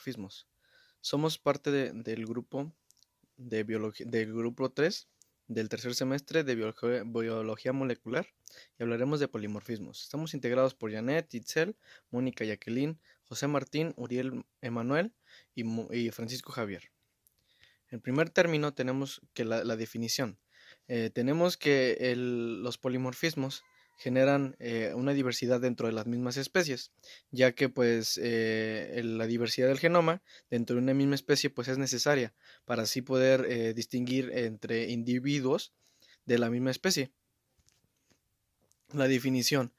polimorfismos. Somos parte del grupo de del grupo 3 del tercer semestre de biología molecular y hablaremos de polimorfismos. Estamos integrados por Janet, Itzel, Mónica, Jacqueline, José Martín, Uriel Emanuel y Francisco Javier. En primer término tenemos que la definición. Tenemos que los polimorfismos generan una diversidad dentro de las mismas especies, ya que pues la diversidad del genoma dentro de una misma especie pues es necesaria para así poder distinguir entre individuos de la misma especie. La definición.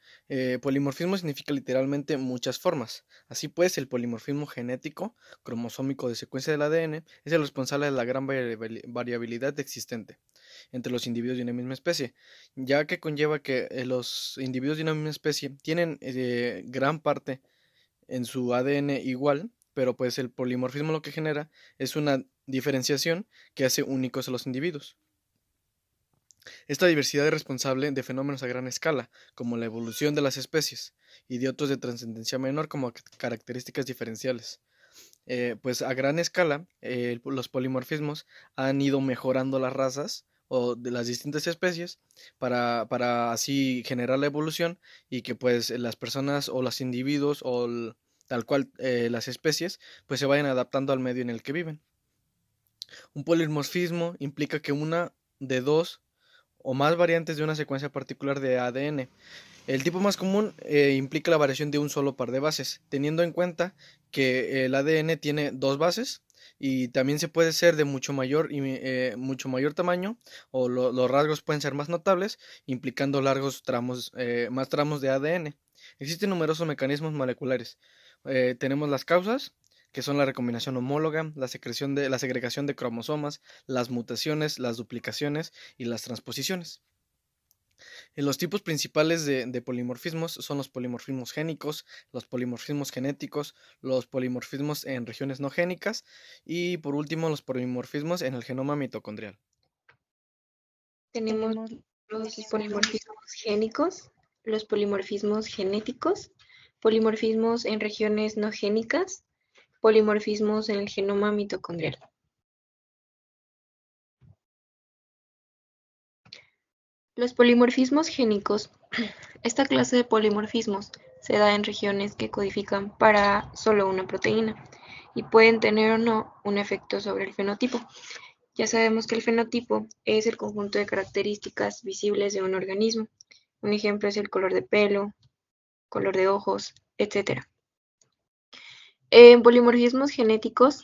Polimorfismo significa literalmente muchas formas. Así pues, el polimorfismo genético, cromosómico de secuencia del ADN, es el responsable de la gran variabilidad existente entre los individuos de una misma especie, ya que conlleva que los individuos de una misma especie tienen gran parte en su ADN igual, pero pues el polimorfismo lo que genera es una diferenciación que hace únicos a los individuos. Esta diversidad es responsable de fenómenos a gran escala, como la evolución de las especies, y de otros de trascendencia menor, como características diferenciales. Pues a gran escala, los polimorfismos han ido mejorando las razas o de las distintas especies para así generar la evolución y que pues las personas o los individuos o tal cual las especies pues se vayan adaptando al medio en el que viven. Un polimorfismo implica que una de dos o más variantes de una secuencia particular de ADN. El tipo más común implica la variación de un solo par de bases, teniendo en cuenta que el ADN tiene dos bases y también se puede ser de mucho mayor tamaño o los rasgos pueden ser más notables, implicando largos tramos, más tramos de ADN. Existen numerosos mecanismos moleculares. Tenemos las causas, que son la recombinación homóloga, la segregación de cromosomas, las mutaciones, las duplicaciones y las transposiciones. Los tipos principales de polimorfismos son los polimorfismos génicos, los polimorfismos genéticos, los polimorfismos en regiones no génicas y por último los polimorfismos en el genoma mitocondrial. Tenemos los polimorfismos génicos, los polimorfismos genéticos, polimorfismos en regiones no génicas, polimorfismos en el genoma mitocondrial. Los polimorfismos génicos. Esta clase de polimorfismos se da en regiones que codifican para solo una proteína y pueden tener o no un efecto sobre el fenotipo. Ya sabemos que el fenotipo es el conjunto de características visibles de un organismo. Un ejemplo es el color de pelo, color de ojos, etc. En polimorfismos genéticos,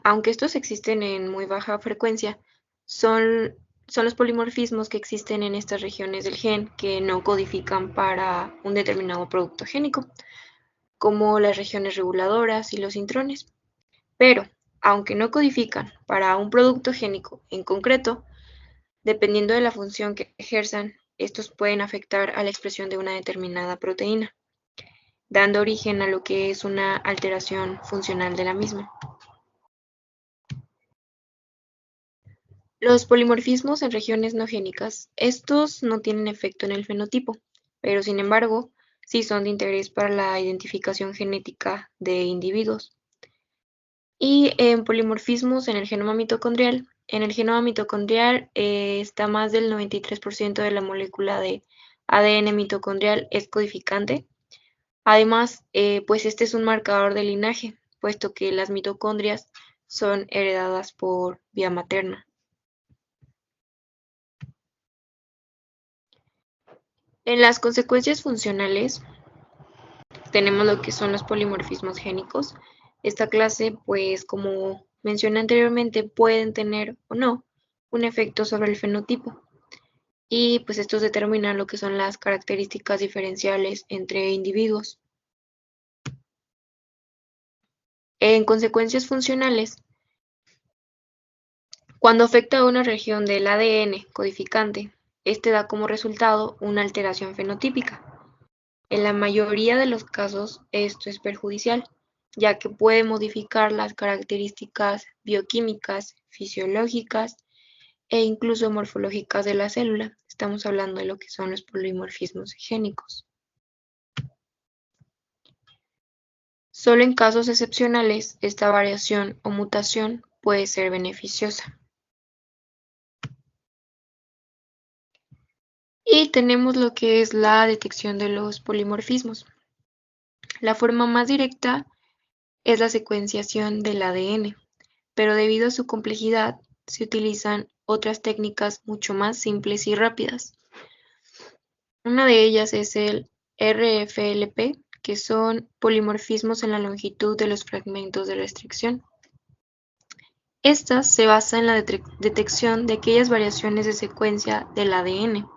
aunque estos existen en muy baja frecuencia, son los polimorfismos que existen en estas regiones del gen que no codifican para un determinado producto génico, como las regiones reguladoras y los intrones. Pero, aunque no codifican para un producto génico en concreto, dependiendo de la función que ejerzan, estos pueden afectar a la expresión de una determinada proteína, dando origen a lo que es una alteración funcional de la misma. Los polimorfismos en regiones no génicas. Estos no tienen efecto en el fenotipo, pero sin embargo, sí son de interés para la identificación genética de individuos. Y en polimorfismos en el genoma mitocondrial. En el genoma mitocondrial está más del 93% de la molécula de ADN mitocondrial es codificante. Además, pues este es un marcador de linaje, puesto que las mitocondrias son heredadas por vía materna. En las consecuencias funcionales tenemos lo que son los polimorfismos génicos. Esta clase, pues como mencioné anteriormente, pueden tener o no un efecto sobre el fenotipo. Y pues estos determinan lo que son las características diferenciales entre individuos. En consecuencias funcionales, cuando afecta a una región del ADN codificante, este da como resultado una alteración fenotípica. En la mayoría de los casos esto es perjudicial, ya que puede modificar las características bioquímicas, fisiológicas e incluso morfológicas de la célula. Estamos hablando de lo que son los polimorfismos génicos. Solo en casos excepcionales esta variación o mutación puede ser beneficiosa. Y tenemos lo que es la detección de los polimorfismos. La forma más directa es la secuenciación del ADN, pero debido a su complejidad se utilizan otras técnicas mucho más simples y rápidas. Una de ellas es el RFLP, que son polimorfismos en la longitud de los fragmentos de restricción. Esta se basa en la detección de aquellas variaciones de secuencia del ADN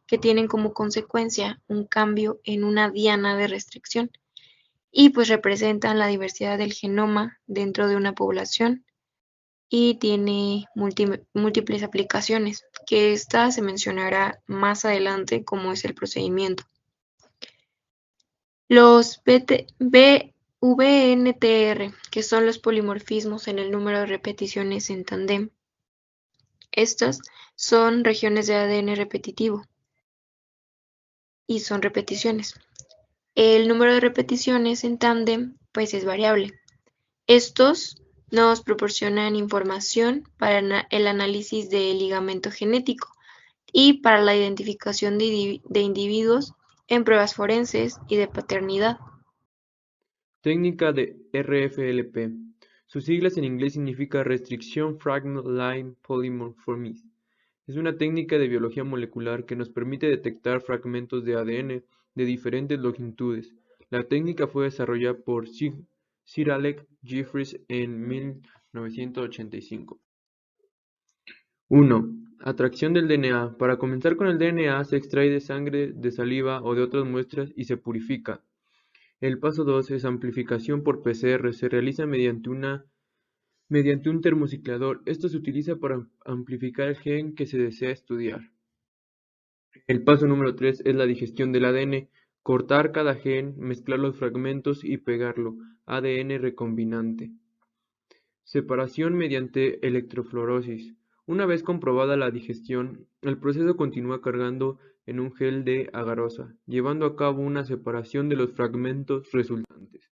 que tienen como consecuencia un cambio en una diana de restricción y pues representan la diversidad del genoma dentro de una población y tiene múltiples aplicaciones, que esta se mencionará más adelante cómo es el procedimiento. Los VNTR, que son los polimorfismos en el número de repeticiones en tándem, estas son regiones de ADN repetitivo y son repeticiones. El número de repeticiones en tándem pues es variable. Estos nos proporcionan información para el análisis del ligamento genético y para la identificación de individuos en pruebas forenses y de paternidad. Técnica de RFLP. Sus siglas en inglés significa Restriction Fragment Line Polymorphism. Es una técnica de biología molecular que nos permite detectar fragmentos de ADN de diferentes longitudes. La técnica fue desarrollada por Sir Alex Jeffreys en 1985. 1. Atracción del DNA. Para comenzar con el DNA se extrae de sangre, de saliva o de otras muestras y se purifica. El paso 2 es amplificación por PCR. Se realiza mediante un termociclador. Esto se utiliza para amplificar el gen que se desea estudiar. El paso número 3 es la digestión del ADN. Cortar cada gen, mezclar los fragmentos y pegarlo. ADN recombinante. Separación mediante electrofloresis. Una vez comprobada la digestión, el proceso continúa cargando en un gel de agarosa, llevando a cabo una separación de los fragmentos resultantes.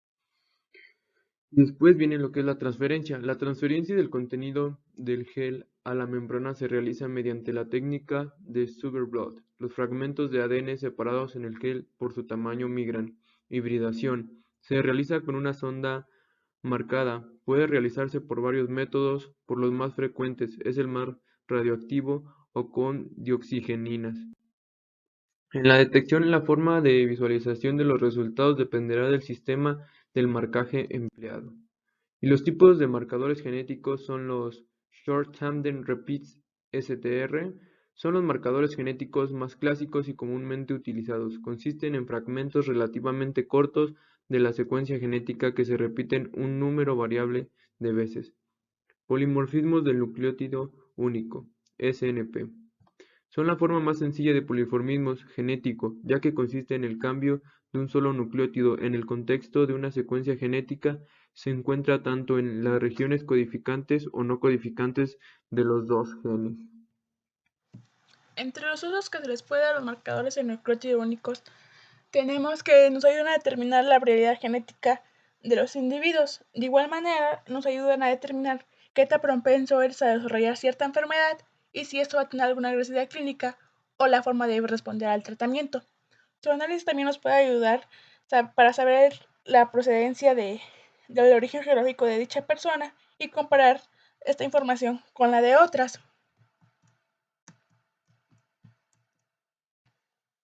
Después viene lo que es la transferencia. La transferencia del contenido del gel a la membrana se realiza mediante la técnica de sugar blot. Los fragmentos de ADN separados en el gel por su tamaño migran. Hibridación. Se realiza con una sonda marcada. Puede realizarse por varios métodos, por los más frecuentes es el más radioactivo o con dioxigeninas. En la detección, la forma de visualización de los resultados dependerá del sistema del marcaje empleado. Y los tipos de marcadores genéticos son los Short Tandem Repeats (STR). Son los marcadores genéticos más clásicos y comúnmente utilizados. Consisten en fragmentos relativamente cortos de la secuencia genética que se repiten un número variable de veces. Polimorfismos del nucleótido único (SNP). Son la forma más sencilla de polimorfismo genético, ya que consiste en el cambio de un solo nucleótido. En el contexto de una secuencia genética se encuentra tanto en las regiones codificantes o no codificantes de los dos genes. Entre los usos que se les puede dar a los marcadores de nucleótido únicos, tenemos que nos ayudan a determinar la variabilidad genética de los individuos. De igual manera, nos ayudan a determinar qué tan propenso eres a desarrollar cierta enfermedad y si esto va a tener alguna agresividad clínica o la forma de responder al tratamiento. Su análisis también nos puede ayudar para saber la procedencia del origen geológico de dicha persona y comparar esta información con la de otras.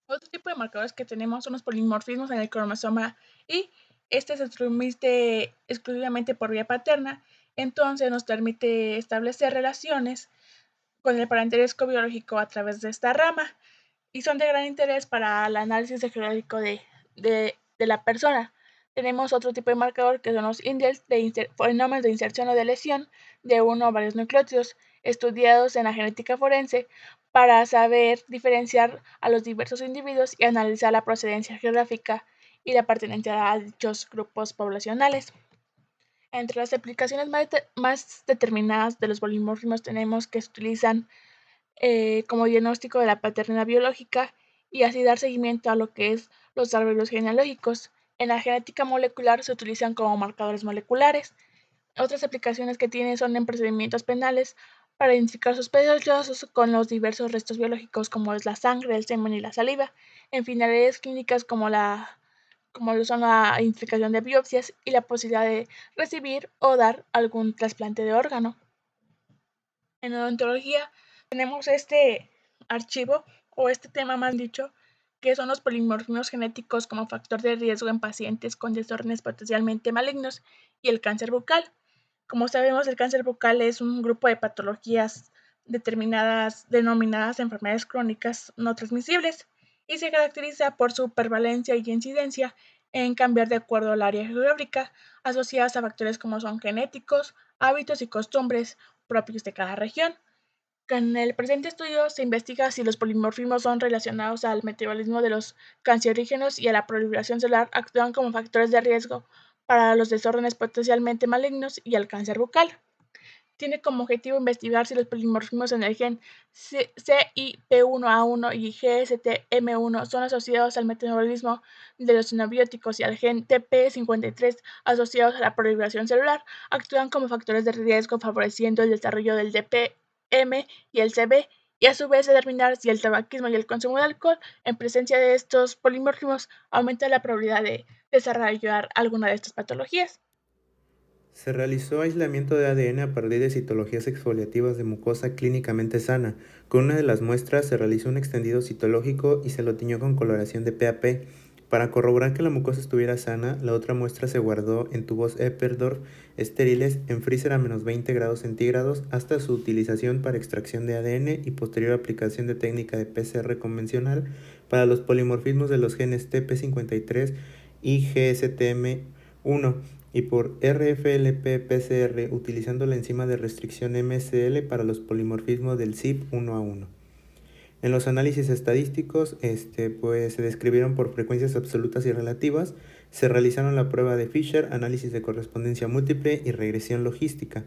Otro tipo de marcadores que tenemos son los polimorfismos en el cromosoma Y. Este se transmite exclusivamente por vía paterna, entonces nos permite establecer relaciones con el parentesco biológico a través de esta rama y son de gran interés para el análisis geológico de la persona. Tenemos otro tipo de marcador que son los índices de fenómenos de inserción o de lesión de uno o varios nucleótidos estudiados en la genética forense para saber diferenciar a los diversos individuos y analizar la procedencia geográfica y la pertenencia a dichos grupos poblacionales. Entre las aplicaciones más determinadas de los polimorfismos tenemos que se utilizan como diagnóstico de la paternidad biológica y así dar seguimiento a lo que es los árboles genealógicos. En la genética molecular se utilizan como marcadores moleculares. Otras aplicaciones que tiene son en procedimientos penales para identificar sospechosos con los diversos restos biológicos como es la sangre, el semen y la saliva, en finalidades clínicas como lo son la identificación de biopsias y la posibilidad de recibir o dar algún trasplante de órgano. En odontología tenemos este archivo o este tema más dicho, que son los polimorfismos genéticos como factor de riesgo en pacientes con desórdenes potencialmente malignos y el cáncer bucal. Como sabemos, el cáncer bucal es un grupo de patologías determinadas denominadas enfermedades crónicas no transmisibles y se caracteriza por su prevalencia y incidencia en cambiar de acuerdo al área geográfica, asociadas a factores como son genéticos, hábitos y costumbres propios de cada región. En el presente estudio se investiga si los polimorfismos son relacionados al metabolismo de los cancerígenos y a la proliferación celular actúan como factores de riesgo para los desórdenes potencialmente malignos y el cáncer bucal. Tiene como objetivo investigar si los polimorfismos en el gen CIP1A1 y GSTM1 son asociados al metabolismo de los xenobióticos y al gen TP53 asociados a la proliferación celular, actúan como factores de riesgo favoreciendo el desarrollo del DPM y el CB, y a su vez determinar si el tabaquismo y el consumo de alcohol en presencia de estos polimorfismos aumenta la probabilidad de desarrollar alguna de estas patologías. Se realizó aislamiento de ADN a partir de citologías exfoliativas de mucosa clínicamente sana. Con una de las muestras se realizó un extendido citológico y se lo tiñó con coloración de PAP. Para corroborar que la mucosa estuviera sana, la otra muestra se guardó en tubos Epperdorf estériles en freezer a menos 20 grados centígrados hasta su utilización para extracción de ADN y posterior aplicación de técnica de PCR convencional para los polimorfismos de los genes TP53 y GSTM1 y por RFLP-PCR utilizando la enzima de restricción MSL para los polimorfismos del CYP1A1. En los análisis estadísticos, pues se describieron por frecuencias absolutas y relativas, se realizaron la prueba de Fisher, análisis de correspondencia múltiple y regresión logística.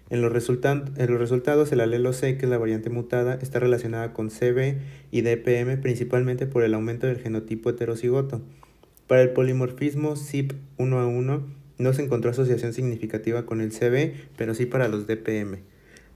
En los resultados, el alelo C, que es la variante mutada, está relacionada con CB y DPM principalmente por el aumento del genotipo heterocigoto. Para el polimorfismo CYP1A1 no se encontró asociación significativa con el CB, pero sí para los DPM.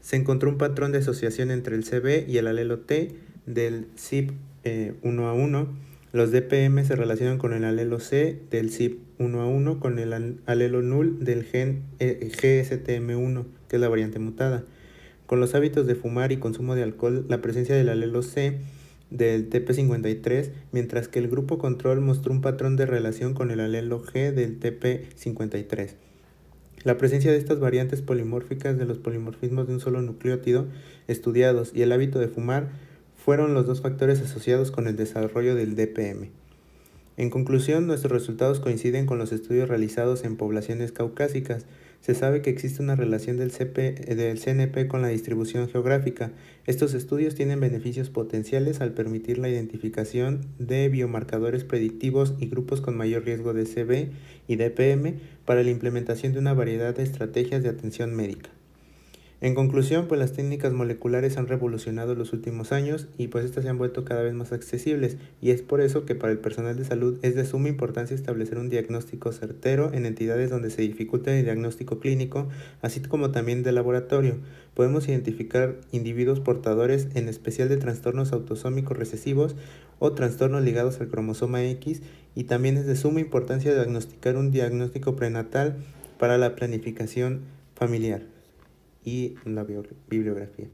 Se encontró un patrón de asociación entre el CB y el alelo T del CYP1A1. Los DPM se relacionan con el alelo C del CYP1A1 con el alelo null del gen GSTM1, que es la variante mutada. Con los hábitos de fumar y consumo de alcohol, la presencia del alelo C del TP53, mientras que el grupo control mostró un patrón de relación con el alelo G del TP53. La presencia de estas variantes polimórficas de los polimorfismos de un solo nucleótido estudiados y el hábito de fumar fueron los dos factores asociados con el desarrollo del DPM. En conclusión, nuestros resultados coinciden con los estudios realizados en poblaciones caucásicas. Se sabe que existe una relación del CNP con la distribución geográfica. Estos estudios tienen beneficios potenciales al permitir la identificación de biomarcadores predictivos y grupos con mayor riesgo de CB y DPM para la implementación de una variedad de estrategias de atención médica. En conclusión, pues las técnicas moleculares han revolucionado los últimos años y pues estas se han vuelto cada vez más accesibles, y es por eso que para el personal de salud es de suma importancia establecer un diagnóstico certero en entidades donde se dificulta el diagnóstico clínico, así como también de laboratorio. Podemos identificar individuos portadores en especial de trastornos autosómicos recesivos o trastornos ligados al cromosoma X, y también es de suma importancia diagnosticar un diagnóstico prenatal para la planificación familiar y la bibliografía.